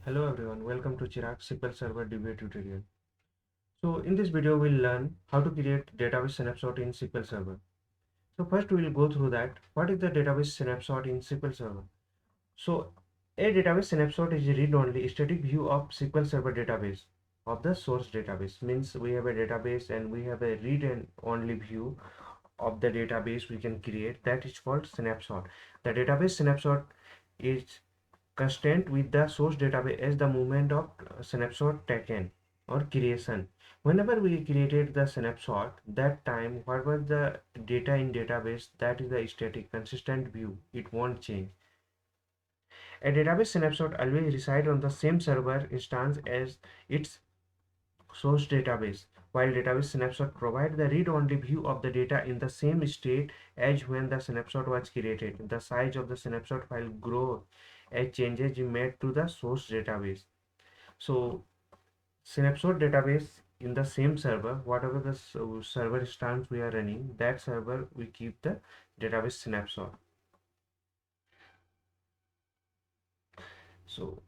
Hello everyone, welcome to Chirags SQL Server DBA tutorial. So in this video we'll learn how to create database snapshot in SQL Server. So first we will go through that. What is the database snapshot in SQL Server? So a database snapshot is a read-only static view of SQL Server database of the source database. Means we have a database and we have a read-only view of the database we can create. That is called snapshot. The database snapshot is constant with the source database as the moment of snapshot taken or creation. Whenever we created the snapshot, that time what was the data in database, that is the static consistent view, it won't change. A database snapshot always resides on the same server instance as its source database, while database snapshot provide the read-only view of the data in the same state as when the snapshot was created. The size of the snapshot file grows as changes made to the source database. So snapshot database in the same server, whatever the server instance we are running, that server we keep the database snapshot. So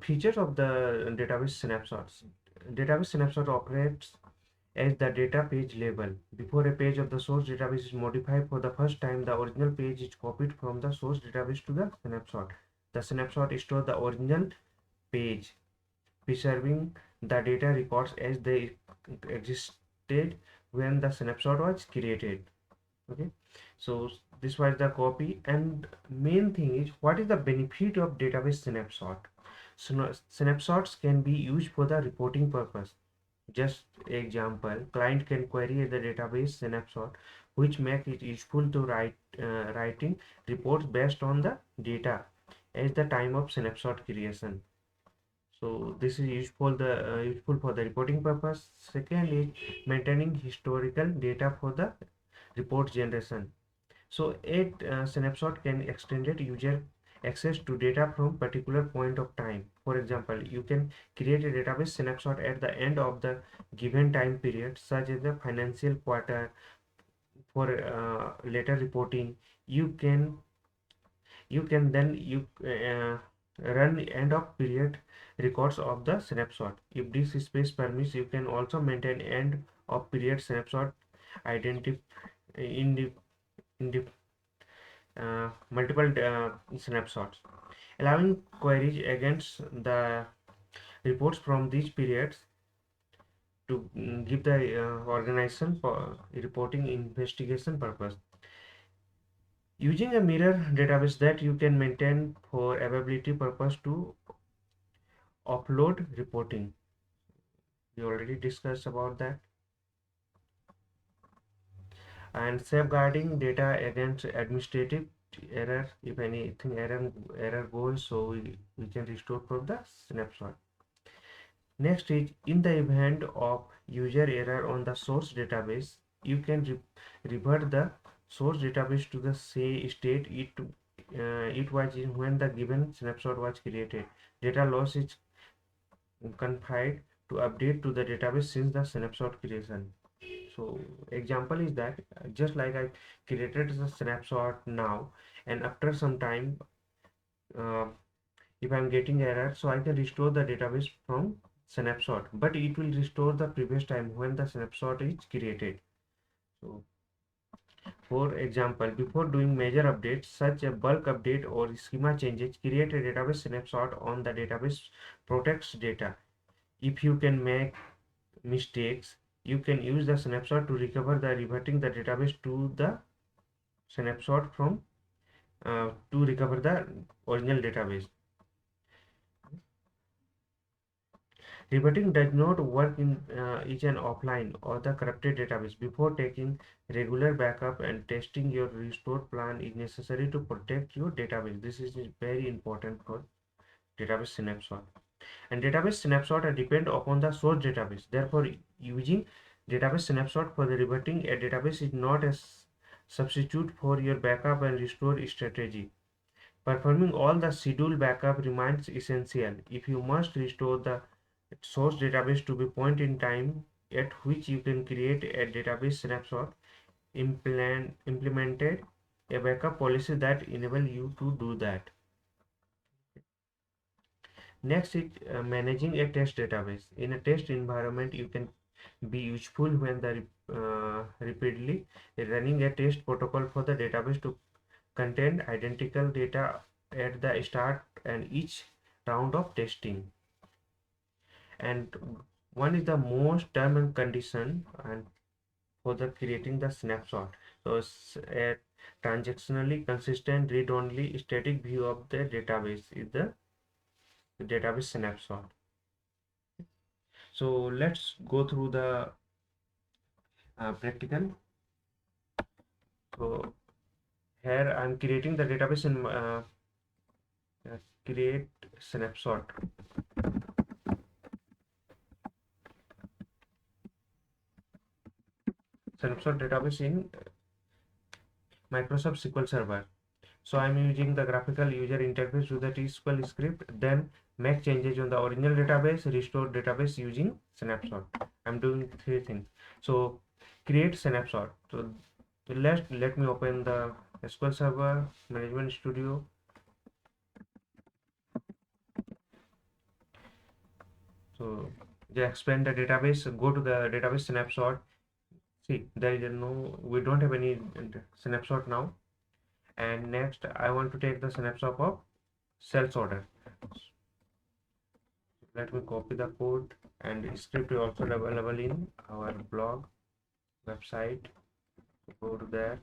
features of the database snapshots. Database snapshot operates as the data page label. Before a page of the source database is modified for the first time, the original page is copied from the source database to the snapshot. The snapshot stores the original page, preserving the data records as they existed when the snapshot was created. Okay, so this was the copy, and main thing is what is the benefit of database snapshot. Snapshots can be used for the reporting purpose. Just example, client can query the database snapshot, which make it useful to writing reports based on the data at the time of snapshot creation. So this is useful for the reporting purpose. Second is maintaining historical data for the report generation. So a snapshot can extend user access to data from particular point of time. For example, you can create a database snapshot at the end of the given time period, such as the financial quarter. For later reporting, you can then run end of period records of the snapshot. If this space permits, you can also maintain end of period snapshot identify in the multiple snapshots, allowing queries against the reports from these periods to give the organization for reporting investigation purpose. Using a mirror database that you can maintain for availability purpose to offload reporting. We already discussed about that. And safeguarding data against administrative error. If anything error goes, so we can restore from the snapshot. Next is, in the event of user error on the source database, you can revert the source database to the state it was in when the given snapshot was created. Data loss is confined to update to the database since the snapshot creation. So example is that just like I created the snapshot now, and after some time if I'm getting error, so I can restore the database from snapshot, but it will restore the previous time when the snapshot is created. So for example, before doing major updates such a bulk update or schema changes, create a database snapshot on the database protects data. If you can make mistakes, you can use the snapshot to recover the reverting the database to the snapshot from to recover the original database. Reverting does not work in each and offline or the corrupted database. Before taking regular backup and testing your restore plan is necessary to protect your database. This is very important for database snapshot. And database snapshot depend upon the source database. Therefore, using database snapshot for the reverting a database is not a substitute for your backup and restore strategy. Performing all the scheduled backup remains essential. If you must restore the source database to be point in time at which you can create a database snapshot implemented a backup policy that enable you to do that. Next is managing a test database. In a test environment, you can be useful when the repeatedly running a test protocol for the database to contain identical data at the start and each round of testing. And one is the most term and condition and for the creating the snapshot. So a transactionally consistent read-only static view of the database is the database snapshot. So let's go through the practical. So here I'm creating the database in create snapshot. Snapshot database in Microsoft SQL Server. So I'm using the graphical user interface to the T-SQL script, then make changes on the original database, restore database using snapshot. I'm doing three things. So create snapshot. So let me open the SQL Server Management Studio. So just expand the database, go to the database snapshot. See, there is no, we don't have any snapshot now. And next I want to take the snapshot of sales order. Let me copy the code, and script is also available in our blog website. Go to there.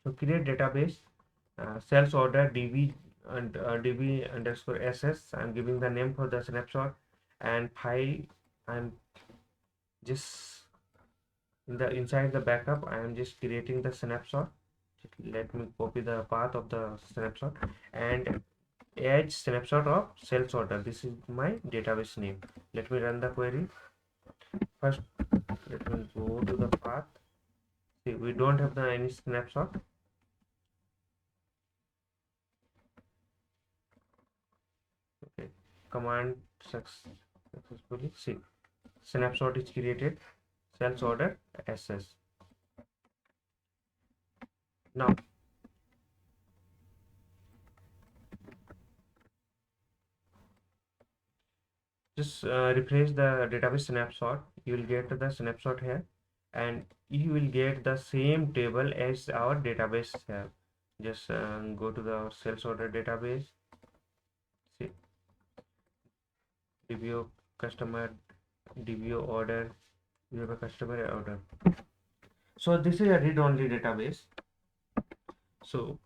So create database, sales order db and db underscore ss. I'm giving the name for the snapshot, and file I'm just inside the backup. I am just creating the snapshot. Let me copy the path of the snapshot and add snapshot of sales order. This is my database name. Let me run the query. First, let me go to the path. See, we don't have any snapshot. Okay, command successfully. See, snapshot is created. Sales order ss. Now just refresh the database snapshot. You will get the snapshot here, and you will get the same table as our database have. Just go to the sales order database. See, DBO customer, DBO order. You have a customer order. So this is a read-only database. So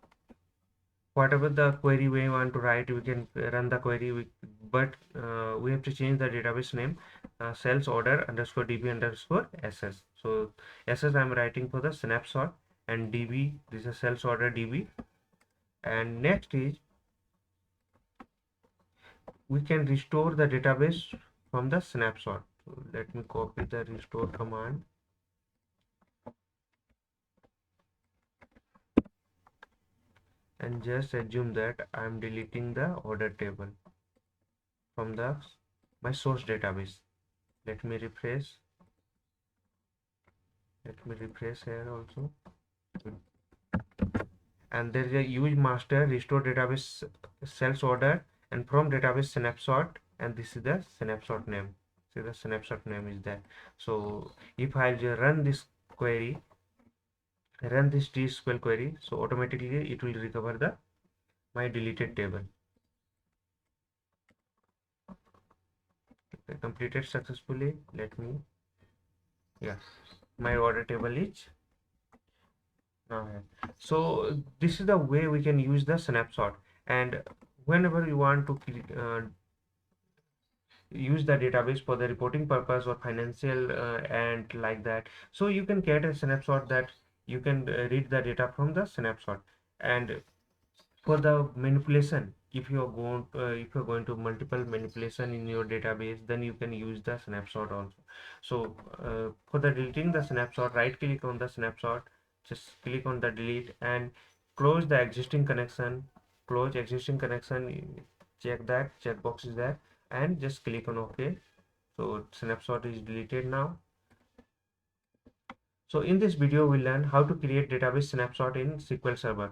whatever the query we want to write, we can run the query, but we have to change the database name, sales order underscore db underscore ss. So ss I'm writing for the snapshot, and db, this is sales order db. And next is we can restore the database from the snapshot. So let me copy the restore command. And just assume that I'm deleting the order table from the my source database. Let me refresh. Let me refresh here also. And there is a use master restore database sales order, and from database snapshot, and this is the snapshot name. See, the snapshot name is there. So if I run this query, run this T-SQL query, so automatically it will recover the my deleted table. Okay, completed successfully. Let me, yeah, my order table is now here. So this is the way we can use the snapshot, and whenever you want to use the database for the reporting purpose or financial and like that, so you can get a snapshot that you can read the data from the snapshot. And for the manipulation, if you are going to multiple manipulation in your database, then you can use the snapshot also. So for the deleting the snapshot, right click on the snapshot, just click on the delete and close the existing connection. Close existing connection, check that checkbox is there, and just click on OK. So snapshot is deleted now. So in this video we learn how to create database snapshot in SQL Server,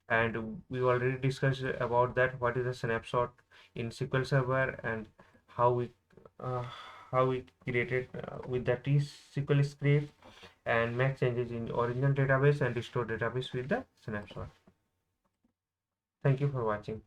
and we already discussed about that, what is a snapshot in SQL Server, and how we uh, created with the T-SQL script and make changes in Orignal database and restore database with the snapshot. Thank you for watching.